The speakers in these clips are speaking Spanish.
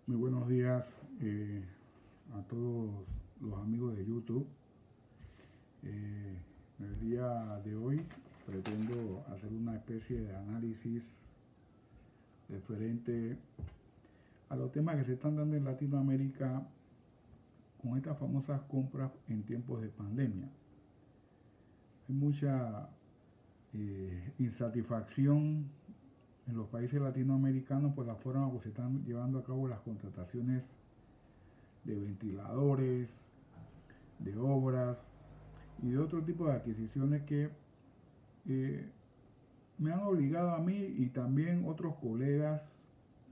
Muy buenos días a todos los amigos de YouTube. Eh, el día de hoy pretendo hacer una especie de análisis referente a los temas que se están dando en Latinoamérica con estas famosas compras en tiempos de pandemia. Hay mucha insatisfacción en los países latinoamericanos por la forma como se están llevando a cabo las contrataciones de ventiladores, de obras y de otro tipo de adquisiciones que eh, me han obligado a mí y también otros colegas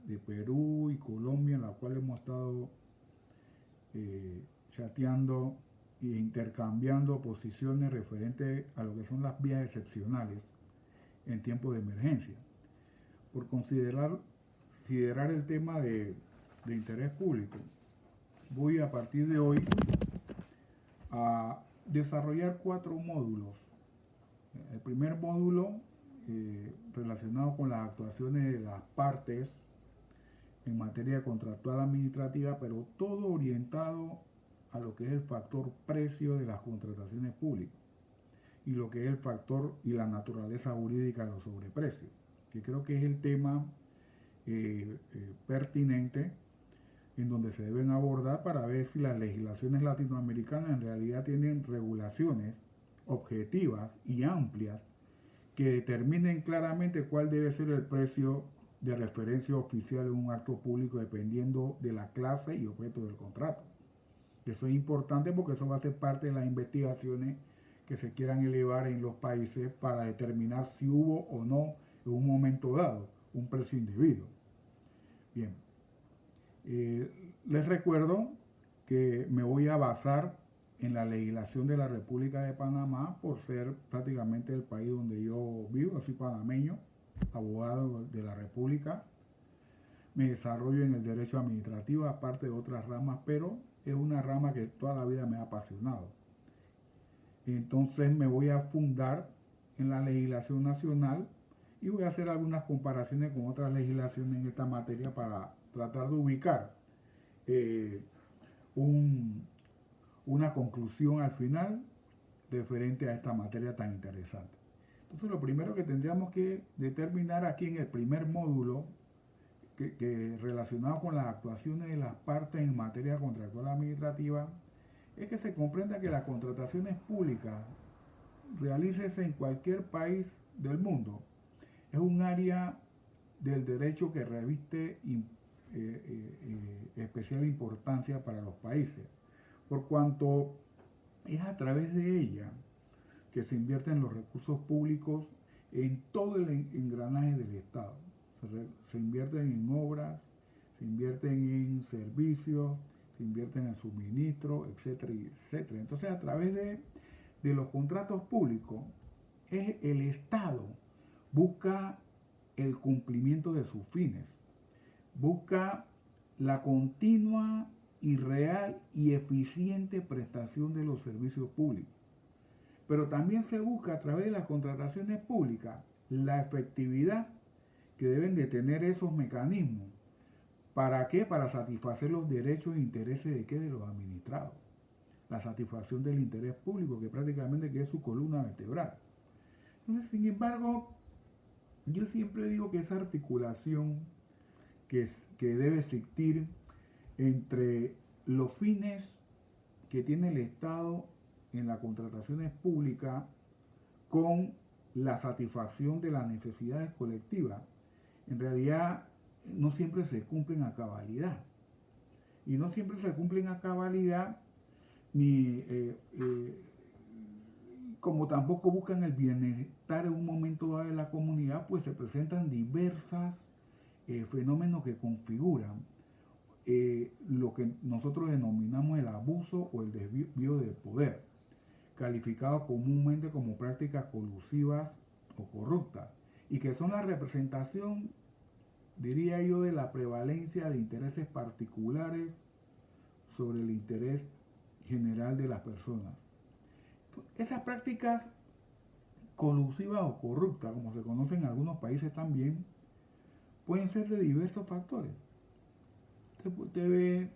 de Perú y Colombia, en la cual hemos estado chateando e intercambiando posiciones referentes a lo que son las vías excepcionales en tiempos de emergencia. Por considerar el tema de interés público, voy a partir de hoy a desarrollar 4 módulos. El primer módulo relacionado con las actuaciones de las partes en materia contractual administrativa, pero todo orientado a lo que es el factor precio de las contrataciones públicas y lo que es el factor y la naturaleza jurídica de los sobreprecios, que creo que es el tema pertinente en donde se deben abordar para ver si las legislaciones latinoamericanas en realidad tienen regulaciones objetivas y amplias que determinen claramente cuál debe ser el precio de referencia oficial en un acto público dependiendo de la clase y objeto del contrato. Eso es importante porque eso va a ser parte de las investigaciones que se quieran elevar en los países para determinar si hubo o no en un momento dado un precio indebido. Bien, les recuerdo que me voy a basar en la legislación de la República de Panamá por ser prácticamente el país donde yo vivo, soy panameño, abogado de la República. Me desarrollo en el derecho administrativo, aparte de otras ramas, pero es una rama que toda la vida me ha apasionado. Entonces me voy a fundar en la legislación nacional y voy a hacer algunas comparaciones con otras legislaciones en esta materia para tratar de ubicar eh, un, una conclusión al final referente a esta materia tan interesante. Entonces lo primero que tendríamos que determinar aquí en el primer módulo, que relacionado con las actuaciones de las partes en materia contractual administrativa, es que se comprenda que las contrataciones públicas realícese en cualquier país del mundo. Es un área del derecho que reviste especial importancia para los países, por cuanto es a través de ella que se invierten los recursos públicos en todo el engranaje del Estado. Se invierten en obras, se invierten en servicios, se invierten en suministros, etcétera, etcétera. Entonces, a través de los contratos públicos, es el Estado busca el cumplimiento de sus fines, busca la continua y real y eficiente prestación de los servicios públicos. Pero también se busca a través de las contrataciones públicas la efectividad que deben de tener esos mecanismos. ¿Para qué? Para satisfacer los derechos e intereses de qué? De los administrados. La satisfacción del interés público, que prácticamente que es su columna vertebral. Entonces, sin embargo, yo siempre digo que esa articulación que debe existir entre los fines que tiene el Estado en las contrataciones públicas con la satisfacción de las necesidades colectivas, en realidad no siempre se cumplen a cabalidad. Y no siempre se cumplen a cabalidad, ni como tampoco buscan el bienestar en un momento dado de la comunidad, pues se presentan diversas fenómenos que configuran lo que nosotros denominamos el abuso o el desvío de poder, calificados comúnmente como prácticas colusivas o corruptas, y que son la representación, diría yo, de la prevalencia de intereses particulares sobre el interés general de las personas. Esas prácticas colusivas o corruptas, como se conocen en algunos países también, pueden ser de diversos factores. Usted ve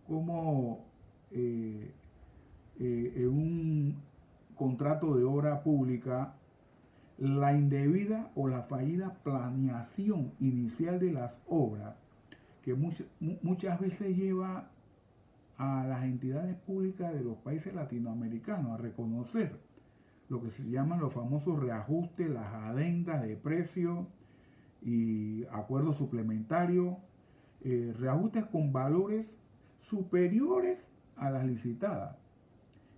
cómo en un contrato de obra pública la indebida o la fallida planeación inicial de las obras, que muchas veces lleva a las entidades públicas de los países latinoamericanos a reconocer lo que se llaman los famosos reajustes, las adendas de precio y acuerdos suplementarios, reajustes con valores superiores a las licitadas.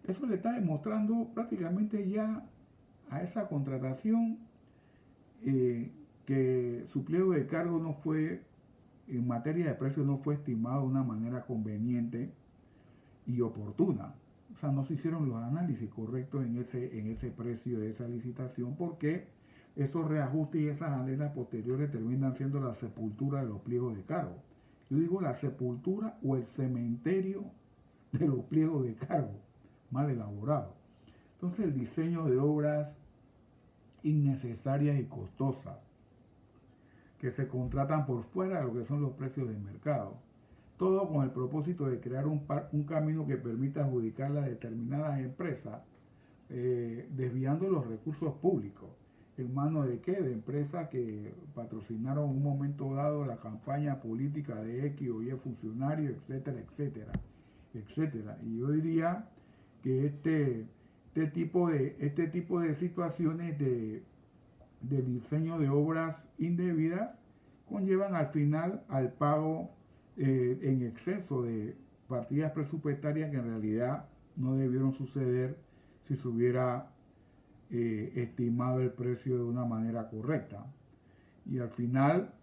Eso le está demostrando prácticamente ya a esa contratación que su pliego de cargo no fue, en materia de precio, no fue estimado de una manera conveniente y oportuna. O sea, no se hicieron los análisis correctos en ese precio de esa licitación, porque esos reajustes y esas adendas posteriores terminan siendo la sepultura de los pliegos de cargo. Yo digo la sepultura o el cementerio de los pliegos de cargo mal elaborados. Entonces, el diseño de obras innecesarias y costosas que se contratan por fuera de lo que son los precios de mercado, todo con el propósito de crear un camino que permita adjudicar a determinadas empresas, desviando los recursos públicos. ¿En manos de qué? De empresas que patrocinaron en un momento dado la campaña política de X o Y funcionario, etcétera, etcétera, etcétera. Y yo diría que este tipo de situaciones de diseño de obras indebidas conllevan al final al pago en exceso de partidas presupuestarias que en realidad no debieron suceder si se hubiera estimado el precio de una manera correcta. Y al final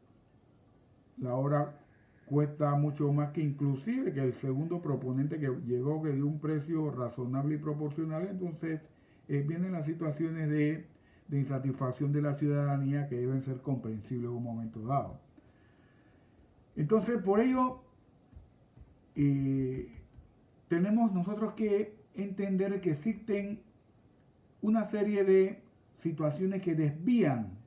la obra cuesta mucho más que inclusive que el segundo proponente que llegó, que dio un precio razonable y proporcional. Entonces vienen las situaciones de insatisfacción de la ciudadanía que deben ser comprensibles en un momento dado. Entonces, por ello, tenemos nosotros que entender que existen una serie de situaciones que desvían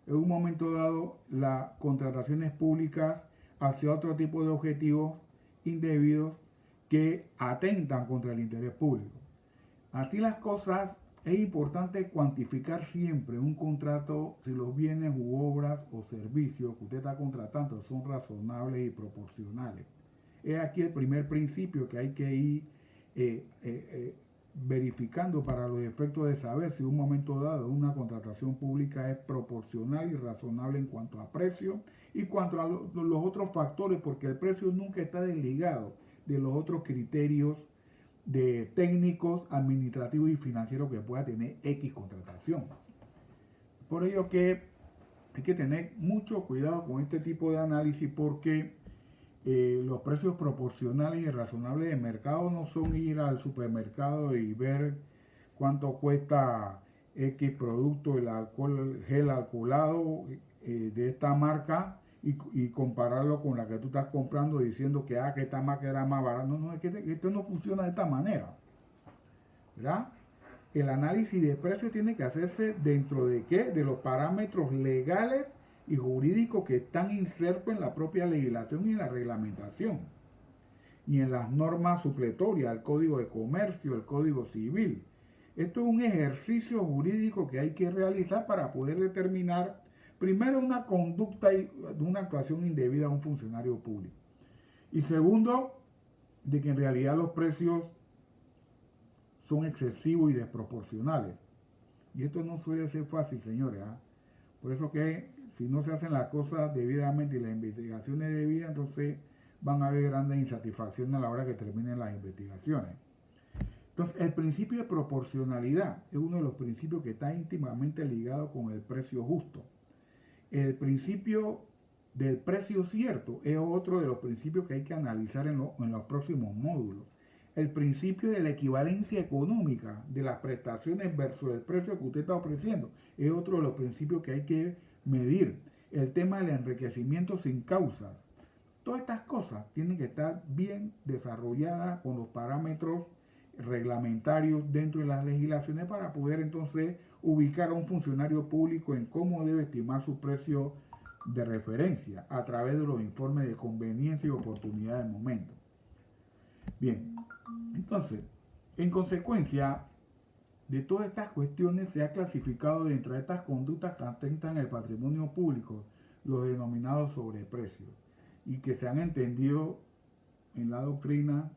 en un momento dado las contrataciones públicas hacia otro tipo de objetivos indebidos que atentan contra el interés público. Así las cosas, es importante cuantificar siempre un contrato si los bienes u obras o servicios que usted está contratando son razonables y proporcionales. Es aquí el primer principio que hay que ir verificando para los efectos de saber si en un momento dado una contratación pública es proporcional y razonable en cuanto a precio y cuanto a los otros factores, porque el precio nunca está desligado de los otros criterios de técnicos, administrativos y financieros que pueda tener X contratación. Por ello que hay que tener mucho cuidado con este tipo de análisis, porque los precios proporcionales y razonables de mercado no son ir al supermercado y ver cuánto cuesta X producto, el alcohol, gel alcoholado de esta marca, y compararlo con la que tú estás comprando diciendo que esta marca era más barata. No, es que esto no funciona de esta manera, ¿verdad? El análisis de precios tiene que hacerse dentro de ¿qué? De los parámetros legales y jurídicos que están insertos en la propia legislación y en la reglamentación y en las normas supletorias, el Código de Comercio, el Código Civil. Esto es un ejercicio jurídico que hay que realizar para poder determinar primero una conducta y una actuación indebida a un funcionario público, y segundo, de que en realidad los precios son excesivos y desproporcionales. Y esto no suele ser fácil, señores. Por eso que si no se hacen las cosas debidamente y las investigaciones debidas, entonces van a haber grandes insatisfacciones a la hora que terminen las investigaciones. Entonces, el principio de proporcionalidad es uno de los principios que está íntimamente ligado con el precio justo. El principio del precio cierto es otro de los principios que hay que analizar en los próximos módulos. El principio de la equivalencia económica de las prestaciones versus el precio que usted está ofreciendo es otro de los principios que hay que medir. El tema del enriquecimiento sin causas. Todas estas cosas tienen que estar bien desarrolladas con los parámetros reglamentarios dentro de las legislaciones para poder entonces ubicar a un funcionario público en cómo debe estimar su precio de referencia a través de los informes de conveniencia y oportunidad del momento. Bien, entonces, en consecuencia de todas estas cuestiones se ha clasificado dentro de estas conductas que atentan el patrimonio público los denominados sobreprecios y que se han entendido en la doctrina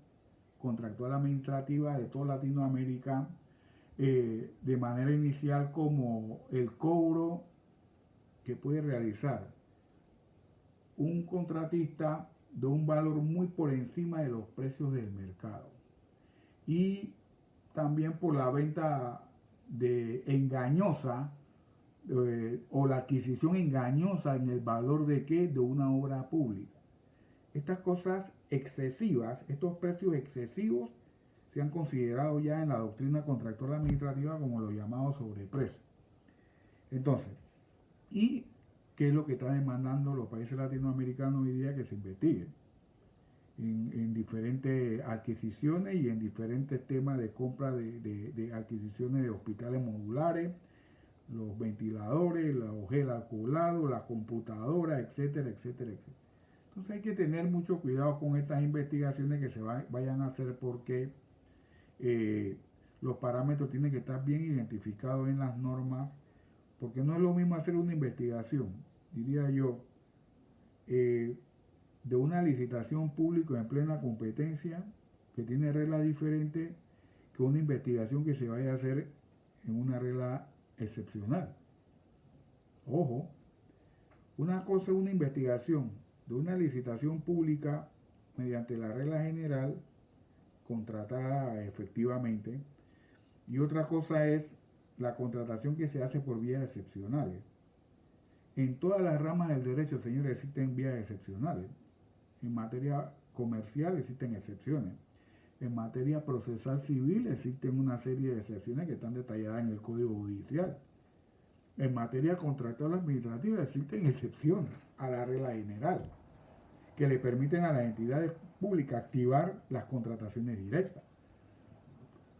contractual administrativa de toda Latinoamérica de manera inicial como el cobro que puede realizar un contratista de un valor muy por encima de los precios del mercado y también por la venta de engañosa o la adquisición engañosa en el valor de qué, de una obra pública. Estas cosas excesivas, estos precios excesivos se han considerado ya en la doctrina contractual administrativa como los llamados sobreprecios. Entonces, ¿y qué es lo que están demandando los países latinoamericanos hoy día? Que se investigue en diferentes adquisiciones y en diferentes temas de compra de adquisiciones de hospitales modulares, los ventiladores, los gel alcoholado, la computadora, etcétera, etcétera, etcétera. Entonces hay que tener mucho cuidado con estas investigaciones que se vayan a hacer porque los parámetros tienen que estar bien identificados en las normas, porque no es lo mismo hacer una investigación, diría yo, de una licitación pública en plena competencia, que tiene reglas diferentes, que una investigación que se vaya a hacer en una regla excepcional. Ojo, una cosa es una investigación de una licitación pública mediante la regla general contratada efectivamente, y otra cosa es la contratación que se hace por vías excepcionales. En todas las ramas del derecho, señores, existen vías excepcionales. En materia comercial existen excepciones. En materia procesal civil existen una serie de excepciones que están detalladas en el Código Judicial. En materia contractual administrativa existen excepciones a la regla general que le permiten a las entidades públicas activar las contrataciones directas.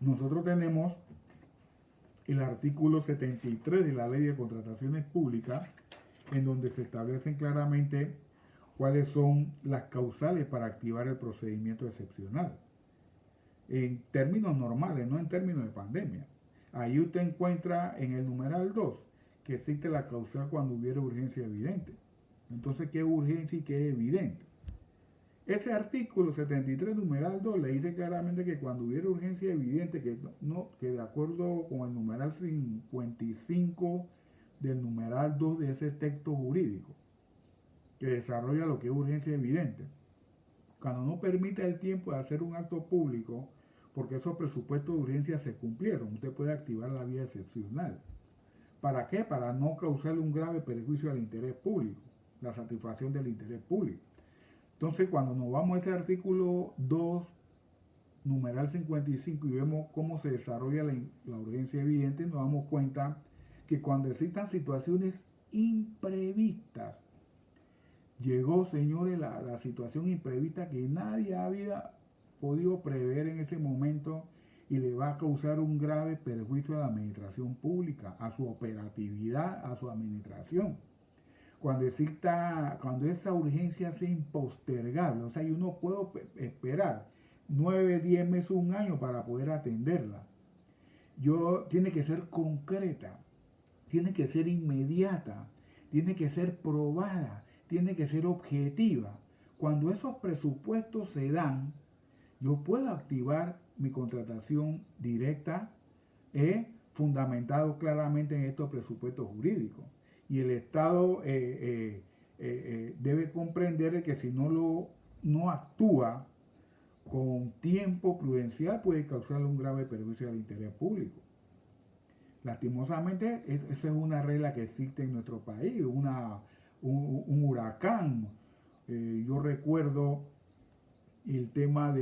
Nosotros tenemos el artículo 73 de la Ley de Contrataciones Públicas, en donde se establecen claramente cuáles son las causales para activar el procedimiento excepcional. En términos normales, no en términos de pandemia. Ahí usted encuentra en el numeral 2 que existe la causal cuando hubiera urgencia evidente. Entonces, ¿qué es urgencia y qué es evidente? Ese artículo 73 numeral 2 le dice claramente que cuando hubiera urgencia evidente, que de acuerdo con el numeral 55 del numeral 2 de ese texto jurídico, que desarrolla lo que es urgencia evidente, cuando no permite el tiempo de hacer un acto público, porque esos presupuestos de urgencia se cumplieron, usted puede activar la vía excepcional. ¿Para qué? Para no causarle un grave perjuicio al interés público, la satisfacción del interés público. Entonces, cuando nos vamos a ese artículo 2, numeral 55, y vemos cómo se desarrolla la urgencia evidente, nos damos cuenta que cuando existan situaciones imprevistas, llegó, señores, la situación imprevista que nadie había podido prever en ese momento y le va a causar un grave perjuicio a la administración pública, a su operatividad, a su administración. Cuando esa urgencia sea impostergable, o sea, yo no puedo esperar 9, 10 meses, un año para poder atenderla. Tiene que ser concreta, tiene que ser inmediata, tiene que ser probada, tiene que ser objetiva. Cuando esos presupuestos se dan, yo puedo activar mi contratación directa, fundamentado claramente en estos presupuestos jurídicos. Y el Estado debe comprender que si no actúa con tiempo prudencial puede causarle un grave perjuicio al interés público. Lastimosamente, esa es una regla que existe en nuestro país, un huracán. Yo recuerdo el tema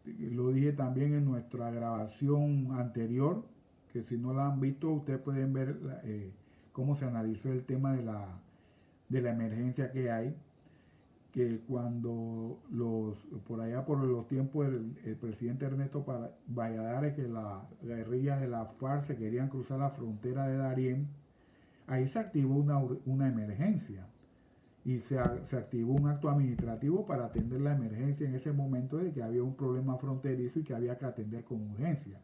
lo dije también en nuestra grabación anterior, que si no la han visto, ustedes pueden ver cómo se analizó el tema de la emergencia que hay, que cuando por allá por los tiempos el presidente Ernesto Valladares, que la guerrilla de la FARC se querían cruzar la frontera de Darién, ahí se activó una emergencia. y se activó un acto administrativo para atender la emergencia en ese momento de que había un problema fronterizo y que había que atender con urgencia.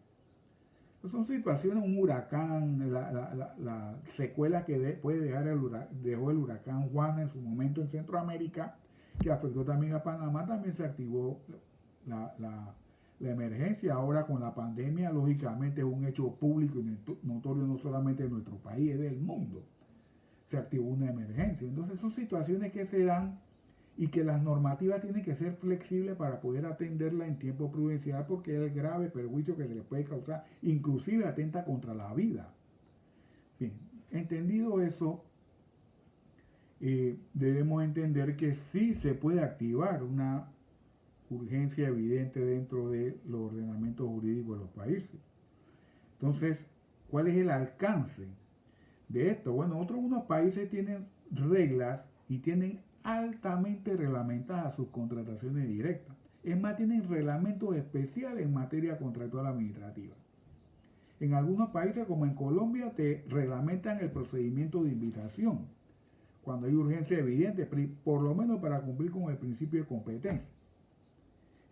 Son situaciones, un huracán, la secuela que puede dejar dejó el huracán Juana en su momento en Centroamérica, que afectó también a Panamá, también se activó la emergencia. Ahora con la pandemia, lógicamente es un hecho público y notorio no solamente de nuestro país, es del mundo. Se activó una emergencia. Entonces son situaciones que se dan y que las normativas tienen que ser flexibles para poder atenderla en tiempo prudencial, porque es el grave perjuicio que se le puede causar, inclusive atenta contra la vida. Bien, entendido eso, debemos entender que sí se puede activar una urgencia evidente dentro de los ordenamientos jurídicos de los países. Entonces, ¿cuál es el alcance de esto? Bueno, unos países tienen reglas y tienen altamente reglamentadas sus contrataciones directas. Es más, tienen reglamentos especiales en materia contractual administrativa. En algunos países, como en Colombia, te reglamentan el procedimiento de invitación cuando hay urgencia evidente, por lo menos para cumplir con el principio de competencia.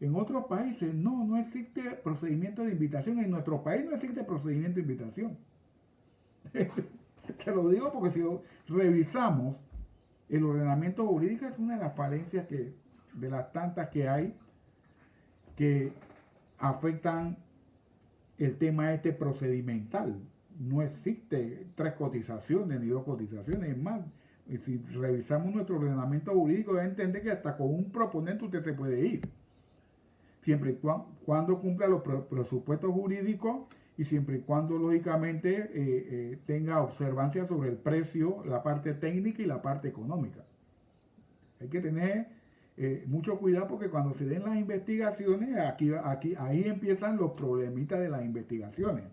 En otros países no existe procedimiento de invitación. En nuestro país no existe procedimiento de invitación. Te lo digo porque si revisamos el ordenamiento jurídico, es una de las falencias de las tantas que hay que afectan el tema procedimental. No existe 3 cotizaciones ni 2 cotizaciones. Es más, si revisamos nuestro ordenamiento jurídico, debe entender que hasta con un proponente usted se puede ir, siempre y cuando cumpla los presupuestos jurídicos y siempre y cuando lógicamente tenga observancia sobre el precio, la parte técnica y la parte económica. Hay que tener mucho cuidado porque cuando se den las investigaciones, ahí empiezan los problemitas de las investigaciones,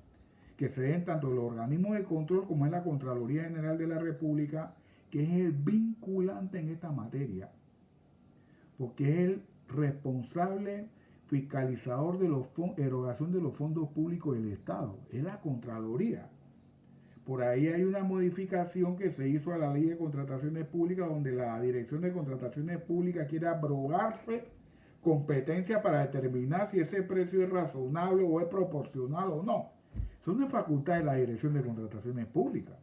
que se den tanto los organismos de control como es la Contraloría General de la República, que es el vinculante en esta materia, porque es el responsable fiscalizador de la erogación de los fondos públicos del Estado, es la Contraloría. Por ahí hay una modificación que se hizo a la Ley de Contrataciones Públicas, donde la Dirección de Contrataciones Públicas quiere abrogarse competencia para determinar si ese precio es razonable o es proporcional o no. Es una facultad de la Dirección de Contrataciones Públicas.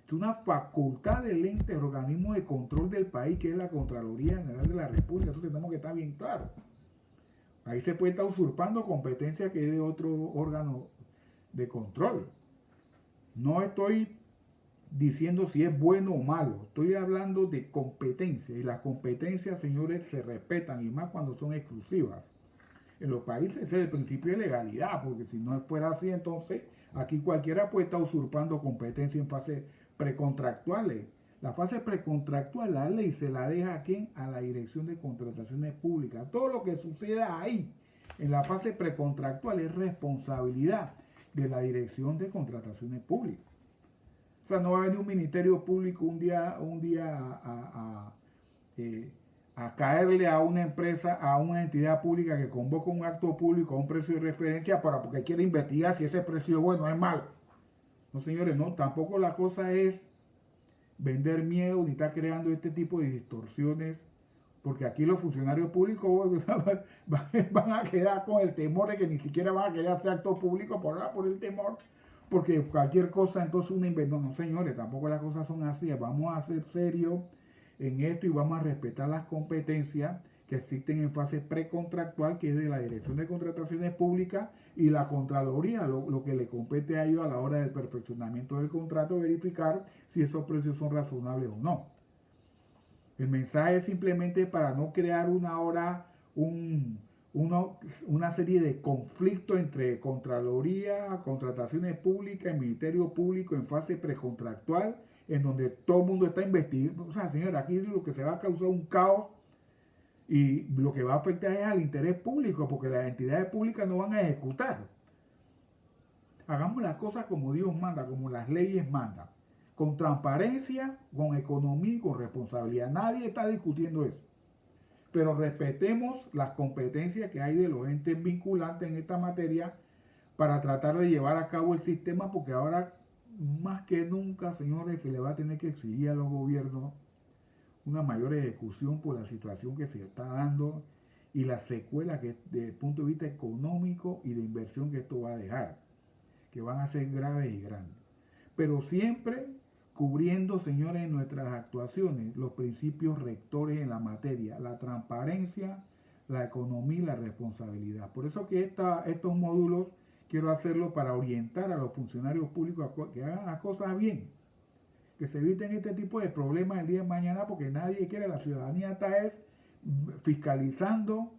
Es una facultad del ente, el organismo de control del país, que es la Contraloría General de la República. Eso tenemos que estar bien claro. Ahí se puede estar usurpando competencia que es de otro órgano de control. No estoy diciendo si es bueno o malo, estoy hablando de competencia. Y las competencias, señores, se respetan, y más cuando son exclusivas. En los países ese es el principio de legalidad, porque si no fuera así, entonces aquí cualquiera puede estar usurpando competencia en fases precontractuales. La fase precontractual, la ley se la deja a ¿quién? A la Dirección de Contrataciones Públicas. Todo lo que suceda ahí, en la fase precontractual, es responsabilidad de la Dirección de Contrataciones Públicas. O sea, no va a venir un Ministerio Público un día a caerle a una empresa, a una entidad pública que convoca un acto público a un precio de referencia porque quiere investigar si ese precio es bueno o es malo. No, señores, no, tampoco la cosa es vender miedo ni estar creando este tipo de distorsiones, porque aquí los funcionarios públicos van a quedar con el temor de que ni siquiera van a querer hacer acto público por el temor, porque cualquier cosa entonces una inversión. No, señores, tampoco las cosas son así. Vamos a ser serios en esto y vamos a respetar las competencias que existen en fase precontractual, que es de la Dirección de Contrataciones Públicas y la Contraloría, lo que le compete a ellos a la hora del perfeccionamiento del contrato, verificar si esos precios son razonables o no. El mensaje es simplemente para no crear una serie de conflictos entre Contraloría, Contrataciones Públicas y Ministerio Público en fase precontractual, en donde todo el mundo está investigando. O sea, señor, aquí lo que se va a causar un caos y lo que va a afectar es al interés público, porque las entidades públicas no van a ejecutar. Hagamos las cosas como Dios manda, como las leyes mandan, con transparencia, con economía y con responsabilidad. Nadie está discutiendo eso. Pero respetemos las competencias que hay de los entes vinculantes en esta materia para tratar de llevar a cabo el sistema, porque ahora más que nunca, señores, se le va a tener que exigir a los gobiernos una mayor ejecución por la situación que se está dando y la secuela que desde el punto de vista económico y de inversión que esto va a dejar, que van a ser graves y grandes. Pero siempre cubriendo, señores, en nuestras actuaciones los principios rectores en la materia, la transparencia, la economía y la responsabilidad. Por eso que estos módulos quiero hacerlo para orientar a los funcionarios públicos a que hagan las cosas bien, que se eviten este tipo de problemas el día de mañana, porque nadie quiere, la ciudadanía está fiscalizando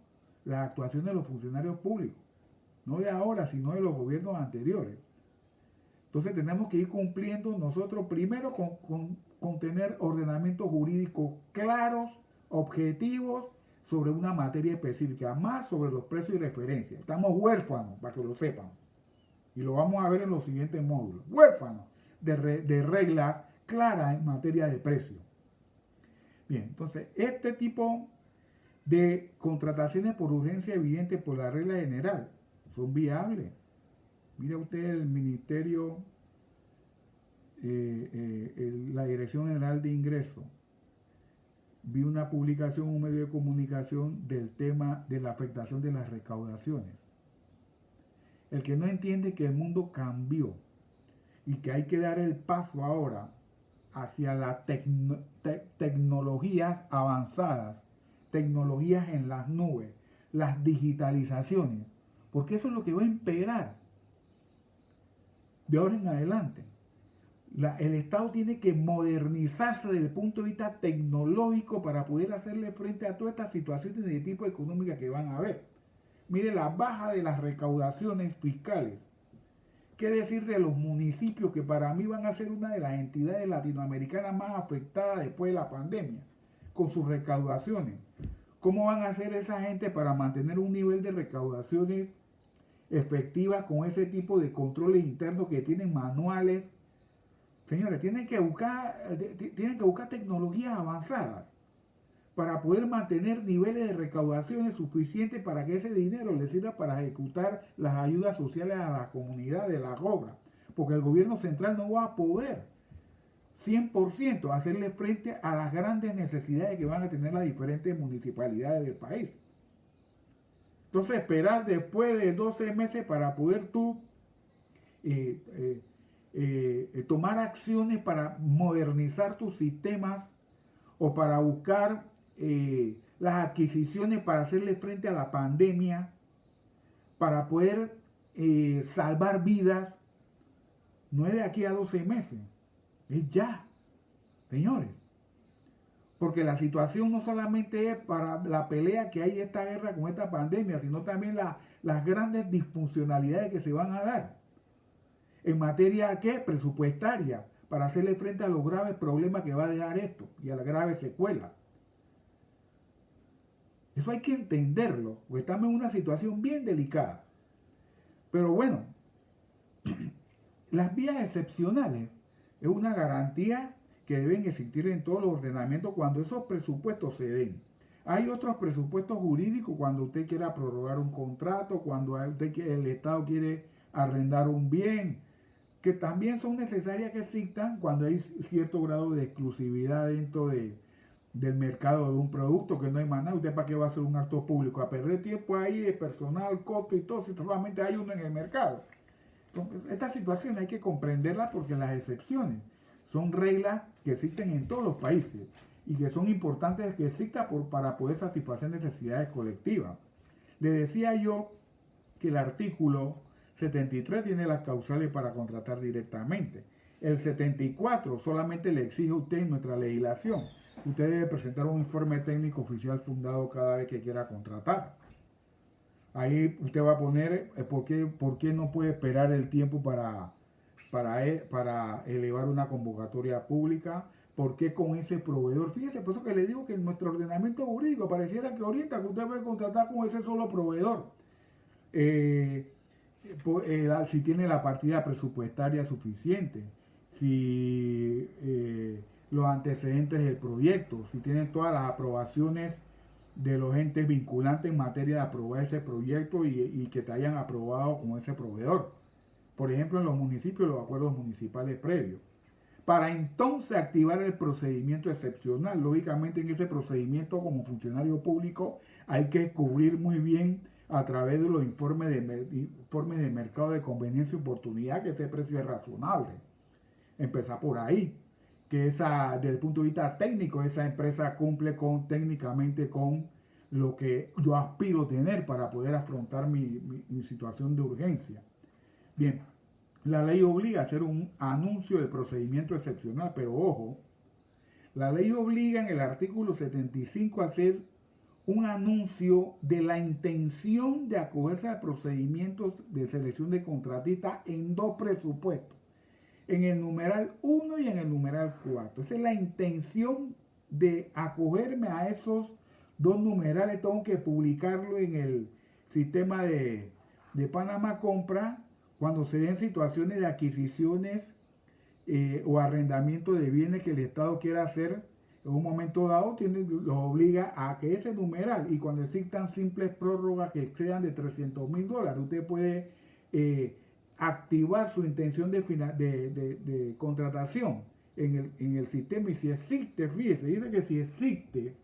las actuaciones de los funcionarios públicos, no de ahora, sino de los gobiernos anteriores. Entonces tenemos que ir cumpliendo nosotros primero con tener ordenamientos jurídicos claros, objetivos, sobre una materia específica, más sobre los precios y referencias. Estamos huérfanos, para que lo sepan. Y lo vamos a ver en los siguientes módulos. Huérfanos de reglas claras en materia de precios. Bien, entonces, este tipo de contrataciones por urgencia evidente por la regla general son viables. Mira usted el Ministerio, la Dirección General de Ingresos. Vi una publicación en un medio de comunicación del tema de la afectación de las recaudaciones. El que no entiende que el mundo cambió y que hay que dar el paso ahora hacia las tecnologías avanzadas, tecnologías en las nubes, las digitalizaciones, porque eso es lo que va a imperar de ahora en adelante. El Estado tiene que modernizarse desde el punto de vista tecnológico para poder hacerle frente a todas estas situaciones de tipo económica que van a haber. Mire la baja de las recaudaciones fiscales. ¿Qué decir de los municipios que para mí van a ser una de las entidades latinoamericanas más afectadas después de la pandemia con sus recaudaciones? ¿Cómo van a hacer esa gente para mantener un nivel de recaudaciones efectivas con ese tipo de controles internos que tienen manuales? Señores, tienen que buscar tecnologías avanzadas para poder mantener niveles de recaudaciones suficientes para que ese dinero les sirva para ejecutar las ayudas sociales a la comunidad de las obras. Porque el gobierno central no va a poder 100% hacerle frente a las grandes necesidades que van a tener las diferentes municipalidades del país. Entonces, esperar después de 12 meses para poder tú tomar acciones para modernizar tus sistemas o para buscar las adquisiciones para hacerle frente a la pandemia, para poder salvar vidas, no es de aquí a 12 meses, es ya, señores. Porque la situación no solamente es para la pelea que hay esta guerra con esta pandemia, sino también las grandes disfuncionalidades que se van a dar. En materia, ¿qué? Presupuestaria, para hacerle frente a los graves problemas que va a dejar esto y a las graves secuelas. Eso hay que entenderlo, porque estamos en una situación bien delicada. Pero bueno, las vías excepcionales es una garantía que deben existir en todos los ordenamientos cuando esos presupuestos se den. Hay otros presupuestos jurídicos cuando usted quiera prorrogar un contrato, cuando el Estado quiere arrendar un bien, que también son necesarias que existan cuando hay cierto grado de exclusividad dentro del mercado de un producto, que no hay más nada. ¿Usted para qué va a hacer un acto público? A perder tiempo ahí de personal, costo y todo, si solamente hay uno en el mercado. Entonces, esta situación hay que comprenderla porque las excepciones son reglas que existen en todos los países y que son importantes que existan para poder satisfacer necesidades colectivas. Le decía yo que el artículo 73 tiene las causales para contratar directamente. El 74 solamente le exige a usted en nuestra legislación. Usted debe presentar un informe técnico oficial fundado cada vez que quiera contratar. Ahí usted va a poner por qué no puede esperar el tiempo para elevar una convocatoria pública, por qué con ese proveedor. Fíjese, por eso que le digo que en nuestro ordenamiento jurídico pareciera que orienta que usted puede contratar con ese solo proveedor. Si tiene la partida presupuestaria suficiente, si los antecedentes del proyecto, si tienen todas las aprobaciones de los entes vinculantes en materia de aprobar ese proyecto y que te hayan aprobado con ese proveedor. Por ejemplo, en los municipios, los acuerdos municipales previos. para entonces activar el procedimiento excepcional. Lógicamente en ese procedimiento como funcionario público hay que cubrir muy bien a través de los informes de mercado de conveniencia y oportunidad que ese precio es razonable. Empezar por ahí, que desde el punto de vista técnico esa empresa cumple técnicamente con lo que yo aspiro a tener para poder afrontar mi situación de urgencia. Bien, la ley obliga a hacer un anuncio de procedimiento excepcional, pero ojo, la ley obliga en el artículo 75 a hacer un anuncio de la intención de acogerse a procedimientos de selección de contratistas en dos presupuestos, en el numeral 1 y en el numeral 4. Esa es la intención de acogerme a esos dos numerales. Tengo que publicarlo en el sistema de Panamá Compra cuando se den situaciones de adquisiciones o arrendamiento de bienes que el Estado quiera hacer en un momento dado, los obliga a que ese numeral, y cuando existan simples prórrogas que excedan de $300,000, usted puede activar su intención de contratación en el sistema. Y si existe, fíjese, dice que si existe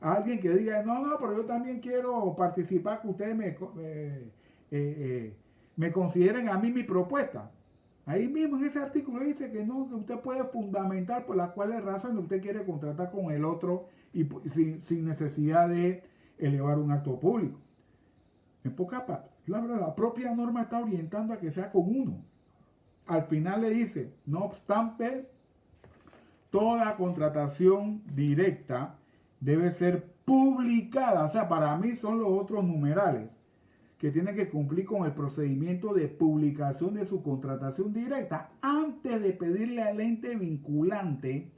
alguien que diga, no, pero yo también quiero participar, que ustedes me consideren a mí mi propuesta. Ahí mismo en ese artículo dice que no, que usted puede fundamentar por las cuales razones usted quiere contratar con el otro y sin necesidad de elevar un acto público. En pocas palabras, la propia norma está orientando a que sea con uno. Al final le dice, no obstante, toda contratación directa debe ser publicada. O sea, para mí son los otros numerales que tiene que cumplir con el procedimiento de publicación de su contratación directa antes de pedirle al ente vinculante,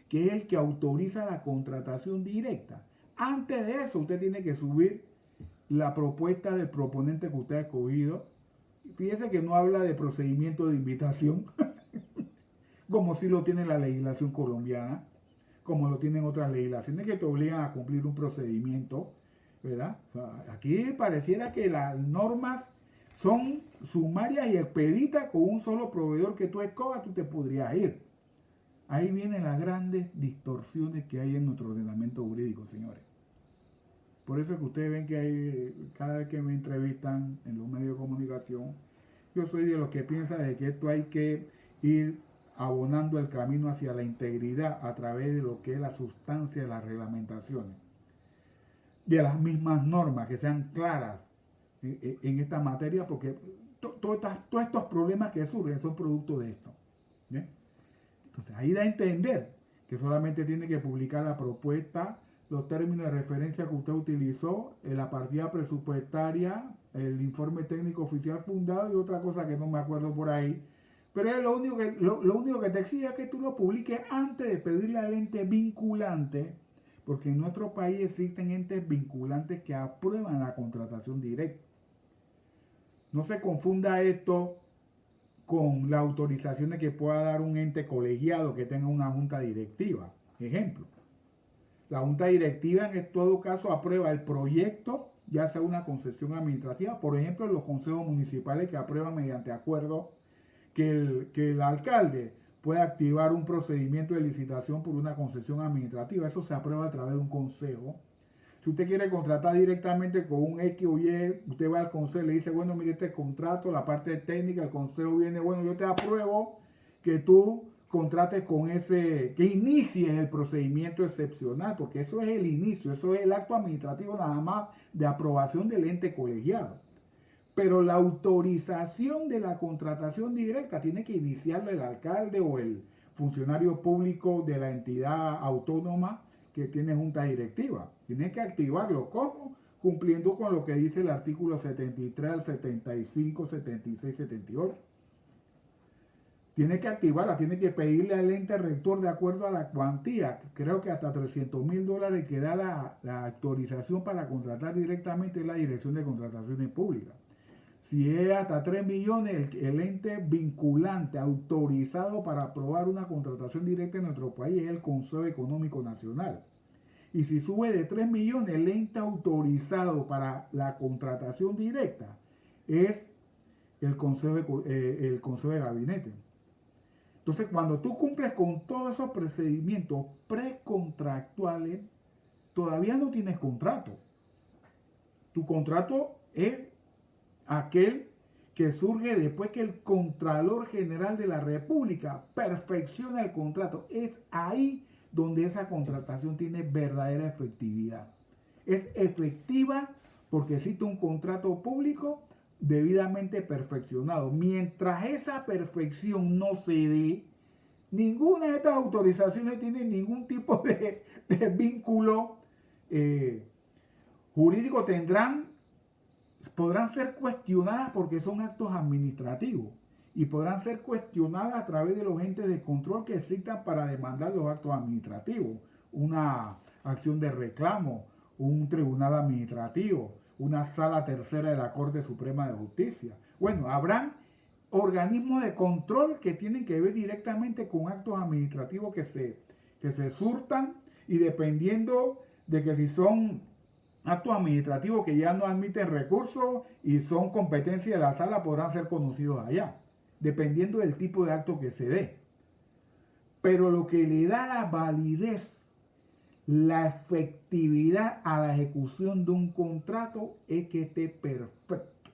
que es el que autoriza la contratación directa. Antes de eso, usted tiene que subir la propuesta del proponente que usted ha escogido. Fíjese que no habla de procedimiento de invitación, como si lo tiene la legislación colombiana, como lo tienen otras legislaciones que te obligan a cumplir un procedimiento, ¿verdad? O sea, aquí pareciera que las normas son sumarias y expeditas. Con un solo proveedor que tú escogas, tú te podrías ir. Ahí vienen las grandes distorsiones que hay en nuestro ordenamiento jurídico, señores. Por eso es que ustedes ven que hay, cada vez que me entrevistan en los medios de comunicación, yo soy de los que piensa de que esto hay que ir abonando el camino hacia la integridad a través de lo que es la sustancia de las reglamentaciones, de las mismas normas, que sean claras en esta materia, porque todos estos problemas que surgen son producto de esto. ¿Bien? Entonces ahí da a entender que solamente tiene que publicar la propuesta, los términos de referencia que usted utilizó, la partida presupuestaria, el informe técnico oficial fundado y otra cosa que no me acuerdo por ahí. Pero es lo único que te exige es que tú lo publiques antes de pedirle al ente vinculante, porque en nuestro país existen entes vinculantes que aprueban la contratación directa. No se confunda esto con las autorizaciones que pueda dar un ente colegiado que tenga una junta directiva. Ejemplo, la junta directiva en todo caso aprueba el proyecto, ya sea una concesión administrativa, por ejemplo, los consejos municipales que aprueban mediante acuerdo que el alcalde puede activar un procedimiento de licitación por una concesión administrativa. Eso se aprueba a través de un consejo. Si usted quiere contratar directamente con un X o Y, usted va al consejo y le dice, bueno, mire este contrato, la parte técnica, el consejo viene, bueno, yo te apruebo que tú contrates con ese, que inicies el procedimiento excepcional, porque eso es el inicio, eso es el acto administrativo nada más de aprobación del ente colegiado. Pero la autorización de la contratación directa tiene que iniciarlo el alcalde o el funcionario público de la entidad autónoma que tiene junta directiva. Tiene que activarlo. ¿Cómo? Cumpliendo con lo que dice el artículo 73 al 75, 76, 78. Tiene que activarla, tiene que pedirle al ente rector de acuerdo a la cuantía, creo que hasta $300,000 que da la autorización para contratar directamente la Dirección de Contrataciones Públicas. Si es hasta 3 millones, el ente vinculante autorizado para aprobar una contratación directa en nuestro país es el Consejo Económico Nacional. Y si sube de 3 millones, el ente autorizado para la contratación directa es el Consejo de Gabinete. Entonces, cuando tú cumples con todos esos procedimientos precontractuales, todavía no tienes contrato. Tu contrato es aquel que surge después que el Contralor General de la República perfecciona el contrato. Es ahí donde esa contratación tiene verdadera efectividad. Es efectiva porque existe un contrato público debidamente perfeccionado. Mientras esa perfección no se dé, ninguna de estas autorizaciones tiene ningún tipo de vínculo jurídico. Podrán ser cuestionadas porque son actos administrativos y podrán ser cuestionadas a través de los entes de control que existan para demandar los actos administrativos, una acción de reclamo, un tribunal administrativo, una sala tercera de la Corte Suprema de Justicia. Bueno, habrán organismos de control que tienen que ver directamente con actos administrativos que se surtan, y dependiendo de que si son actos administrativos que ya no admiten recursos y son competencia de la sala, podrán ser conocidos allá, dependiendo del tipo de acto que se dé. Pero lo que le da la validez, la efectividad a la ejecución de un contrato es que esté perfecto,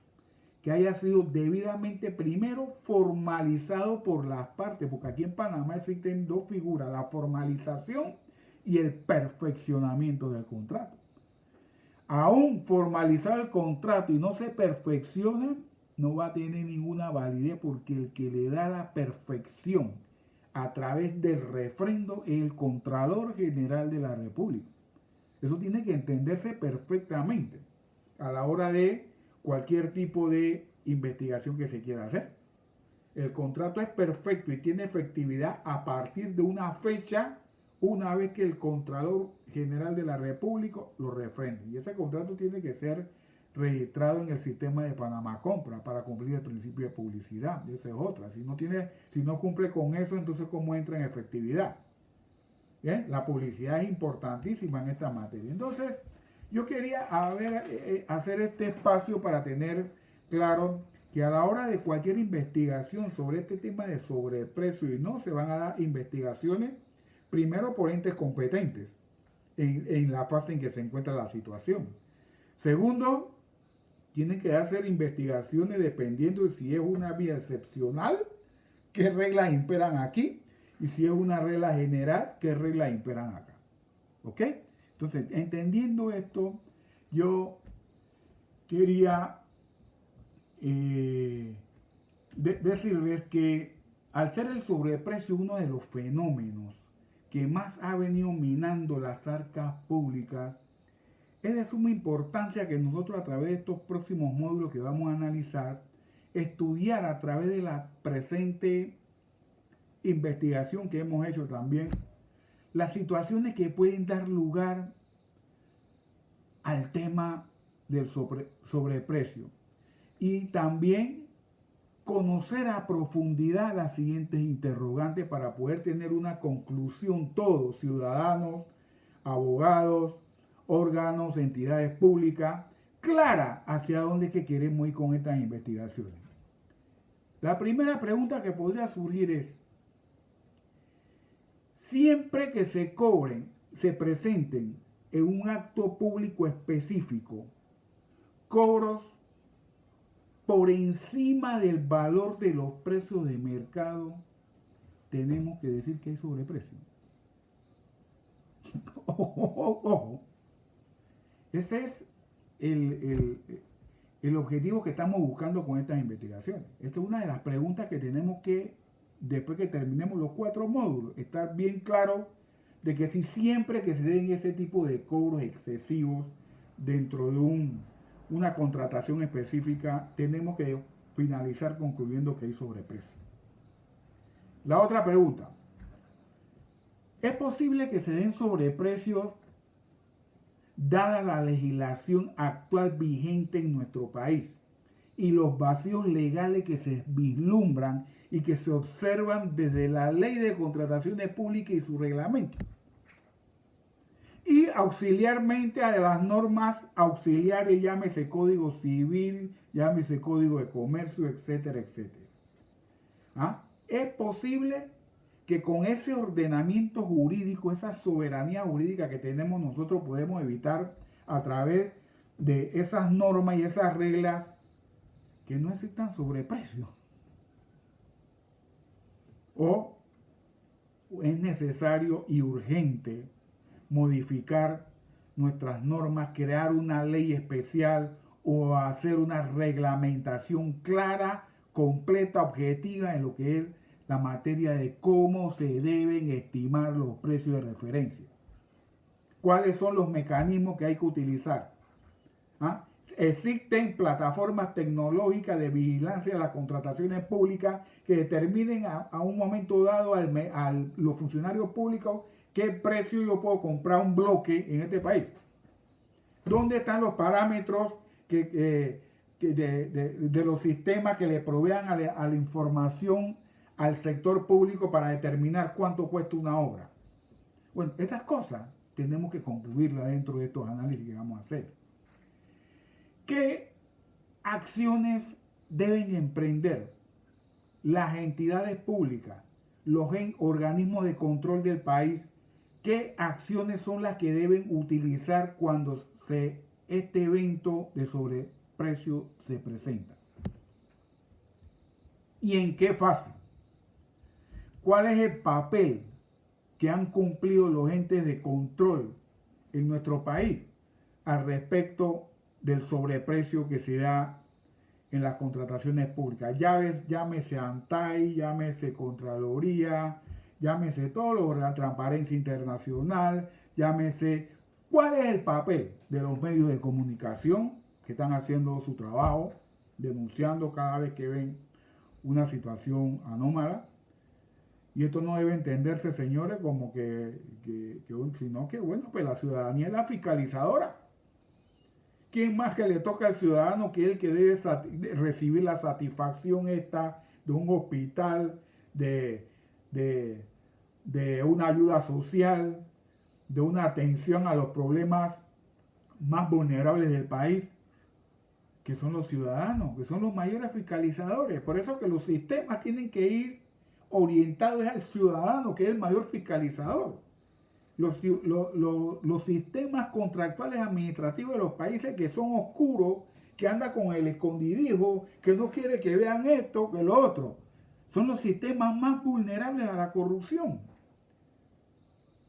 que haya sido debidamente primero formalizado por las partes, porque aquí en Panamá existen dos figuras, la formalización y el perfeccionamiento del contrato. Aún formalizado el contrato y no se perfecciona, no va a tener ninguna validez, porque el que le da la perfección a través del refrendo es el Contralor General de la República. Eso tiene que entenderse perfectamente a la hora de cualquier tipo de investigación que se quiera hacer. El contrato es perfecto y tiene efectividad a partir de una fecha, una vez que el Contralor General de la República lo refrende. Y ese contrato tiene que ser registrado en el sistema de Panamá Compra para cumplir el principio de publicidad. Esa es otra. Si no cumple con eso, entonces ¿cómo entra en efectividad? ¿Bien? La publicidad es importantísima en esta materia. Entonces, yo quería hacer este espacio para tener claro que a la hora de cualquier investigación sobre este tema de sobreprecio, y no se van a dar investigaciones primero por entes competentes en la fase en que se encuentra la situación. Segundo, tienen que hacer investigaciones dependiendo de si es una vía excepcional, qué reglas imperan aquí, y si es una regla general, qué reglas imperan acá. ¿Ok? Entonces, entendiendo esto, yo quería decirles que al ser el sobreprecio uno de los fenómenos que más ha venido minando las arcas públicas, es de suma importancia que nosotros, a través de estos próximos módulos que vamos a analizar, estudiar a través de la presente investigación que hemos hecho también, las situaciones que pueden dar lugar al tema del sobreprecio, y también conocer a profundidad las siguientes interrogantes para poder tener una conclusión todos, ciudadanos, abogados, órganos, entidades públicas, clara hacia dónde es que queremos ir con estas investigaciones. La primera pregunta que podría surgir es: siempre que se cobren, se presenten en un acto público específico cobros por encima del valor de los precios de mercado, tenemos que decir que hay sobreprecio. Ojo. Ese es el objetivo que estamos buscando con estas investigaciones. Esta es una de las preguntas que tenemos que, después que terminemos los 4 módulos, estar bien claro de que si siempre que se den ese tipo de cobros excesivos dentro de una contratación específica, tenemos que finalizar concluyendo que hay sobreprecio. La otra pregunta: ¿es posible que se den sobreprecios dada la legislación actual vigente en nuestro país y los vacíos legales que se vislumbran y que se observan desde la Ley de Contrataciones Públicas y su reglamento, y auxiliarmente a las normas auxiliares, llámese Código Civil, llámese Código de Comercio, etcétera, etcétera? ¿Es posible que con ese ordenamiento jurídico, esa soberanía jurídica que tenemos nosotros, podemos evitar a través de esas normas y esas reglas que no existan sobreprecios. O es necesario y urgente modificar nuestras normas, crear una ley especial o hacer una reglamentación clara, completa, objetiva en lo que es la materia de cómo se deben estimar los precios de referencia. ¿Cuáles son los mecanismos que hay que utilizar? ¿Ah? Existen plataformas tecnológicas de vigilancia de las contrataciones públicas que determinen a un momento dado a los funcionarios públicos qué precio yo puedo comprar un bloque en este país. ¿Dónde están los parámetros de los sistemas que le provean a la información al sector público para determinar cuánto cuesta una obra? Bueno, estas cosas tenemos que concluirlas dentro de estos análisis que vamos a hacer. ¿Qué acciones deben emprender las entidades públicas, los organismos de control del país? ¿Qué acciones son las que deben utilizar cuando este evento de sobreprecio se presenta? ¿Y en qué fase? ¿Cuál es el papel que han cumplido los entes de control en nuestro país al respecto del sobreprecio que se da en las contrataciones públicas? Llámese ANTAI, llámese Contraloría, llámese todo lo de la Transparencia Internacional, llámese cuál es el papel de los medios de comunicación que están haciendo su trabajo, denunciando cada vez que ven una situación anómala. Y esto no debe entenderse, señores, como sino que, bueno, pues la ciudadanía es la fiscalizadora. ¿Quién más que le toca al ciudadano que es el que debe recibir la satisfacción esta de un hospital, de una ayuda social, de una atención a los problemas más vulnerables del país, que son los ciudadanos, que son los mayores fiscalizadores? Por eso que los sistemas tienen que ir orientados al ciudadano, que es el mayor fiscalizador. Los sistemas contractuales administrativos de los países que son oscuros, que anda con el escondidijo, que no quiere que vean esto, que lo otro, son los sistemas más vulnerables a la corrupción.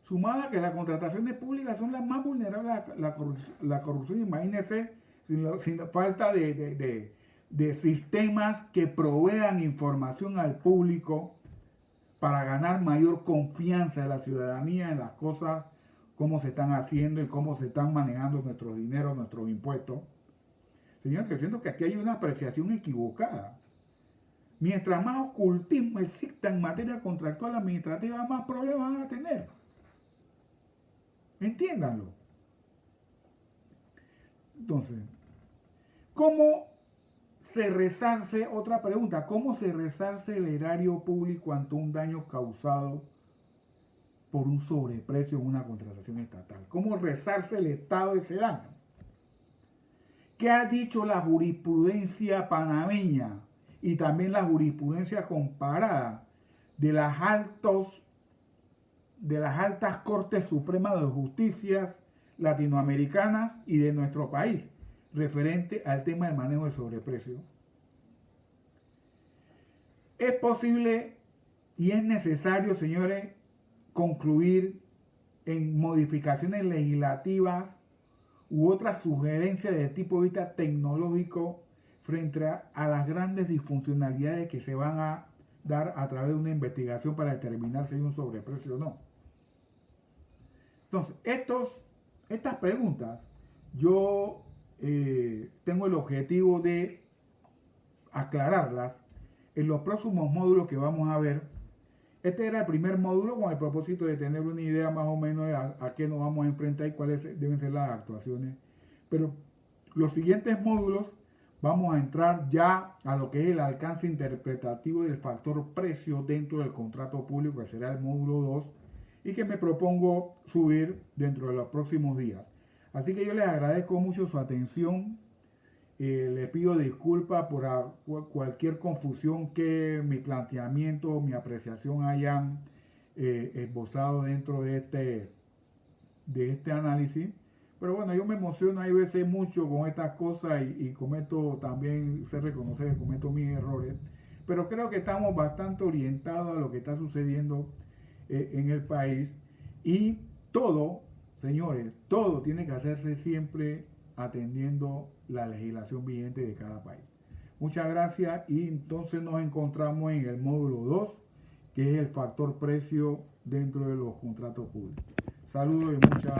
Sumada que las contrataciones públicas son las más vulnerables a la corrupción. Imagínense sin la falta de sistemas que provean información al público para ganar mayor confianza de la ciudadanía en las cosas, cómo se están haciendo y cómo se están manejando nuestros dineros, nuestros impuestos. Señor, que siento que aquí hay una apreciación equivocada. Mientras más ocultismo exista en materia contractual administrativa, más problemas van a tener. Entiéndanlo. Entonces, ¿cómo se resarce? Otra pregunta: ¿cómo se resarce el erario público ante un daño causado por un sobreprecio en una contratación estatal? ¿Cómo resarce el Estado ese daño? ¿Qué ha dicho la jurisprudencia panameña y también la jurisprudencia comparada de las altas Cortes Supremas de Justicia latinoamericanas y de nuestro país referente al tema del manejo del sobreprecio? Es posible y es necesario, señores, concluir en modificaciones legislativas u otras sugerencias de tipo de vista tecnológico frente a las grandes disfuncionalidades que se van a dar a través de una investigación para determinar si hay un sobreprecio o no. Entonces, estas preguntas yo tengo el objetivo de aclararlas en los próximos módulos que vamos a ver. Este era el primer módulo con el propósito de tener una idea más o menos de a qué nos vamos a enfrentar y cuáles deben ser las actuaciones. Pero los siguientes módulos vamos a entrar ya a lo que es el alcance interpretativo del factor precio dentro del contrato público, que será el módulo 2, y que me propongo subir dentro de los próximos días. Así que yo les agradezco mucho su atención. Les pido disculpas por cualquier confusión que mi planteamiento, mi apreciación hayan esbozado dentro de este análisis. Pero bueno, yo me emociono hay veces mucho con estas cosas y cometo también, sé reconocer que cometo mis errores, pero creo que estamos bastante orientados a lo que está sucediendo en el país y todo, señores, todo tiene que hacerse siempre atendiendo la legislación vigente de cada país. Muchas gracias y entonces nos encontramos en el módulo 2, que es el factor precio dentro de los contratos públicos. Saludos y muchas